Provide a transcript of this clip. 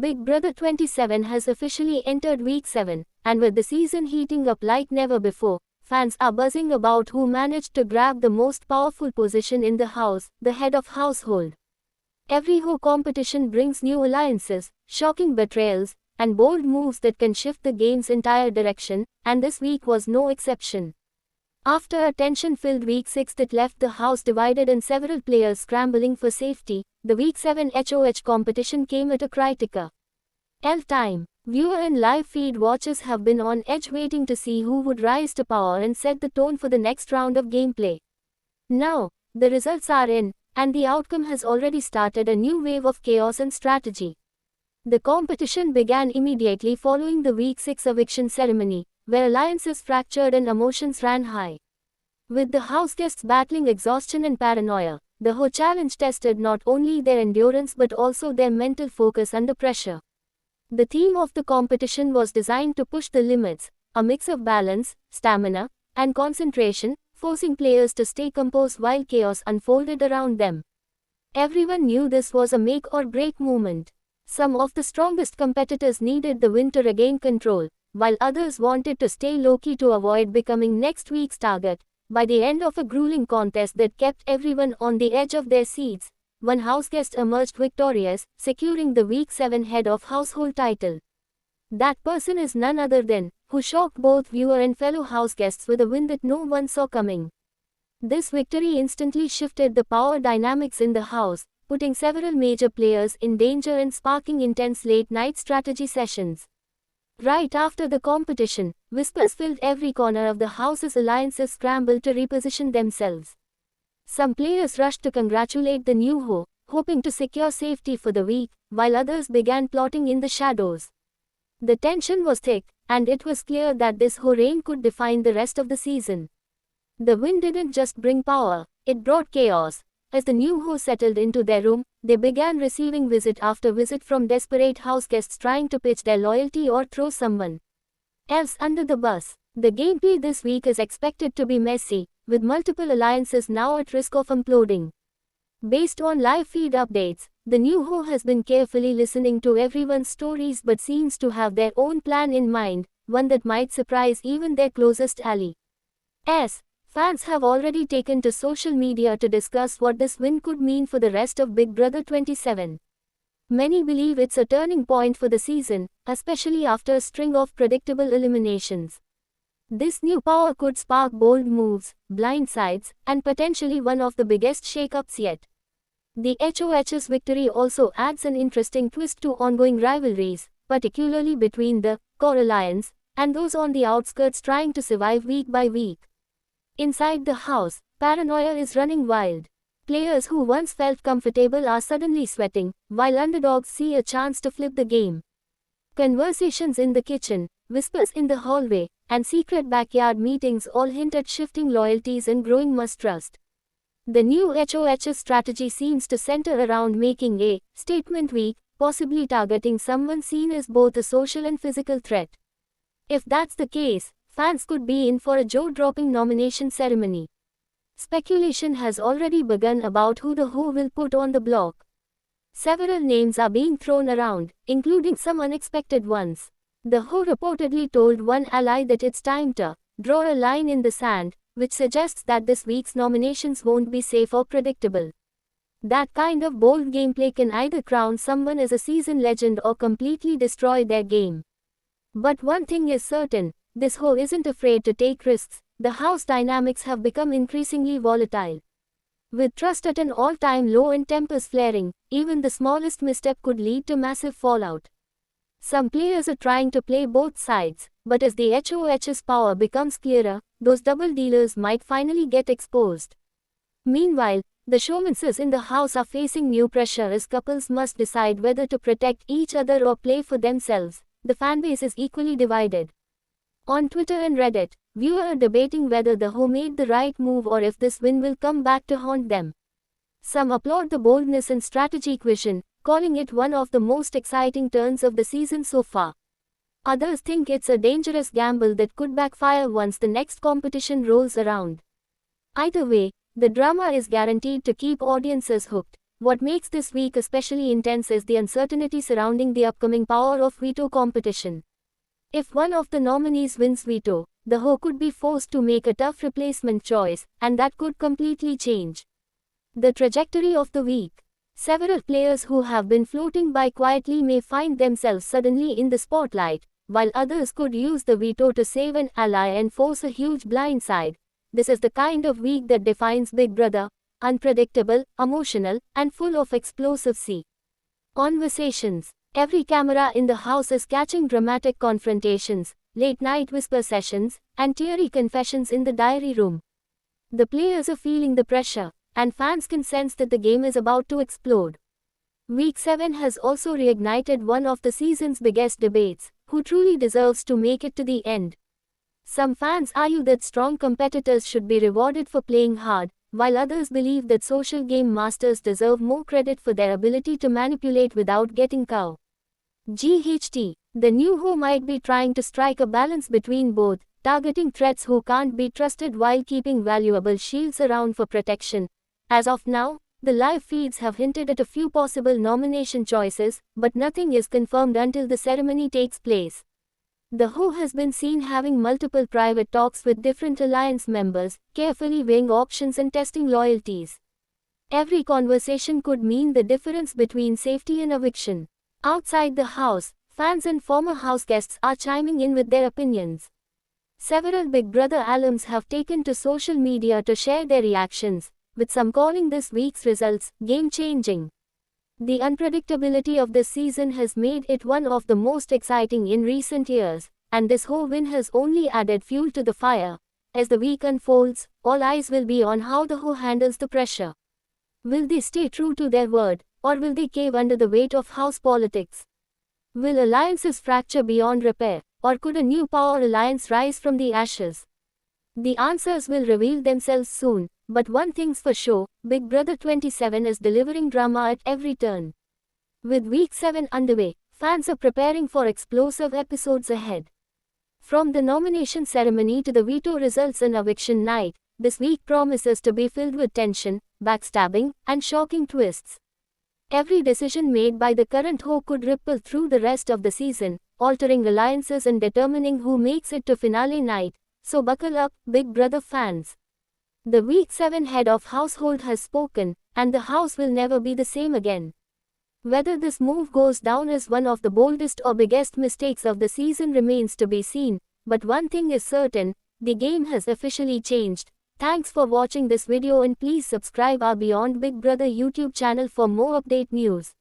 Big Brother 27 has officially entered week 7, and with the season heating up like never before, fans are buzzing about who managed to grab the most powerful position in the house, the head of household. Every Who competition brings new alliances, shocking betrayals, and bold moves that can shift the game's entire direction, and this week was no exception. After a tension-filled week 6 that left the house divided and several players scrambling for safety, the week 7 HOH competition came at a critical time. Viewer and live feed watchers have been on edge waiting to see who would rise to power and set the tone for the next round of gameplay. Now, the results are in, and the outcome has already started a new wave of chaos and strategy. The competition began immediately following the week 6 eviction ceremony, where alliances fractured and emotions ran high. With the house guests battling exhaustion and paranoia, the Who challenge tested not only their endurance but also their mental focus under pressure. The theme of the competition was designed to push the limits, a mix of balance, stamina, and concentration, forcing players to stay composed while chaos unfolded around them. Everyone knew this was a make-or-break moment. Some of the strongest competitors needed the win to regain control, while others wanted to stay low-key to avoid becoming next week's target. By the end of a grueling contest that kept everyone on the edge of their seats, one house guest emerged victorious, securing the week 7 head of household title. That person is none other than Who shocked both viewer and fellow house guests with a win that no one saw coming. This victory instantly shifted the power dynamics in the house, putting several major players in danger and sparking intense late-night strategy sessions. Right after the competition, whispers filled every corner of the house's alliances scrambled to reposition themselves. Some players rushed to congratulate the new Who, hoping to secure safety for the week, while others began plotting in the shadows. The tension was thick, and it was clear that this Who reign could define the rest of the season. The win didn't just bring power, it brought chaos. As the new Who settled into their room, they began receiving visit after visit from desperate house guests trying to pitch their loyalty or throw someone else under the bus. The gameplay this week is expected to be messy, with multiple alliances now at risk of imploding. Based on live feed updates, the new Who has been carefully listening to everyone's stories but seems to have their own plan in mind, one that might surprise even their closest ally. Fans have already taken to social media to discuss what this win could mean for the rest of Big Brother 27. Many believe it's a turning point for the season, especially after a string of predictable eliminations. This new power could spark bold moves, blindsides, and potentially one of the biggest shakeups yet. The HOH's victory also adds an interesting twist to ongoing rivalries, particularly between the core alliance and those on the outskirts trying to survive week by week. Inside the house, paranoia is running wild. Players who once felt comfortable are suddenly sweating, while underdogs see a chance to flip the game. Conversations in the kitchen, whispers in the hallway, and secret backyard meetings all hint at shifting loyalties and growing mistrust. The new HOH's strategy seems to center around making a statement week, possibly targeting someone seen as both a social and physical threat. If that's the case, fans could be in for a jaw-dropping nomination ceremony. Speculation has already begun about who the Who will put on the block. Several names are being thrown around, including some unexpected ones. The Who reportedly told one ally that it's time to draw a line in the sand, which suggests that this week's nominations won't be safe or predictable. That kind of bold gameplay can either crown someone as a season legend or completely destroy their game. But one thing is certain, this Who isn't afraid to take risks. The house dynamics have become increasingly volatile. With trust at an all-time low and tempers flaring, even the smallest misstep could lead to massive fallout. Some players are trying to play both sides, but as the HOH's power becomes clearer, those double dealers might finally get exposed. Meanwhile, the showmances in the house are facing new pressure as couples must decide whether to protect each other or play for themselves. The fanbase is equally divided. On Twitter and Reddit, viewers are debating whether the Who made the right move or if this win will come back to haunt them. Some applaud the boldness and strategy question, calling it one of the most exciting turns of the season so far. Others think it's a dangerous gamble that could backfire once the next competition rolls around. Either way, the drama is guaranteed to keep audiences hooked, What makes this week especially intense is the uncertainty surrounding the upcoming Power of Veto competition. If one of the nominees wins veto, the Ho could be forced to make a tough replacement choice, and that could completely change the trajectory of the week. Several players who have been floating by quietly may find themselves suddenly in the spotlight, while others could use the veto to save an ally and force a huge blindside. This is the kind of week that defines Big Brother: unpredictable, emotional, and full of explosive conversations. Every camera in the house is catching dramatic confrontations, late-night whisper sessions, and teary confessions in the diary room. The players are feeling the pressure, and fans can sense that the game is about to explode. Week 7 has also reignited one of the season's biggest debates: who truly deserves to make it to the end. Some fans argue that strong competitors should be rewarded for playing hard, while others believe that social game masters deserve more credit for their ability to manipulate without getting caught. GHT. The new Ho might be trying to strike a balance between both, targeting threats who can't be trusted while keeping valuable shields around for protection. As of now, the live feeds have hinted at a few possible nomination choices, but nothing is confirmed until the ceremony takes place. The Ho has been seen having multiple private talks with different alliance members, carefully weighing options and testing loyalties. Every conversation could mean the difference between safety and eviction. Outside the house, fans and former house guests are chiming in with their opinions. Several Big Brother alums have taken to social media to share their reactions, with some calling this week's results game-changing. The unpredictability of this season has made it one of the most exciting in recent years, and this Ho win has only added fuel to the fire. As the week unfolds, all eyes will be on how the Ho handles the pressure. Will they stay true to their word, or will they cave under the weight of house politics? Will alliances fracture beyond repair, or could a new power alliance rise from the ashes? The answers will reveal themselves soon, but one thing's for sure: Big Brother 27 is delivering drama at every turn. With Week 7 underway, fans are preparing for explosive episodes ahead. From the nomination ceremony to the veto results and eviction night, this week promises to be filled with tension, backstabbing, and shocking twists. Every decision made by the current Ho could ripple through the rest of the season, altering alliances and determining who makes it to finale night. So buckle up, Big Brother fans. The Week 7 head of household has spoken, and the house will never be the same again. Whether this move goes down as one of the boldest or biggest mistakes of the season remains to be seen, but one thing is certain: the game has officially changed. Thanks for watching this video, and please subscribe our Beyond Big Brother YouTube channel for more update news.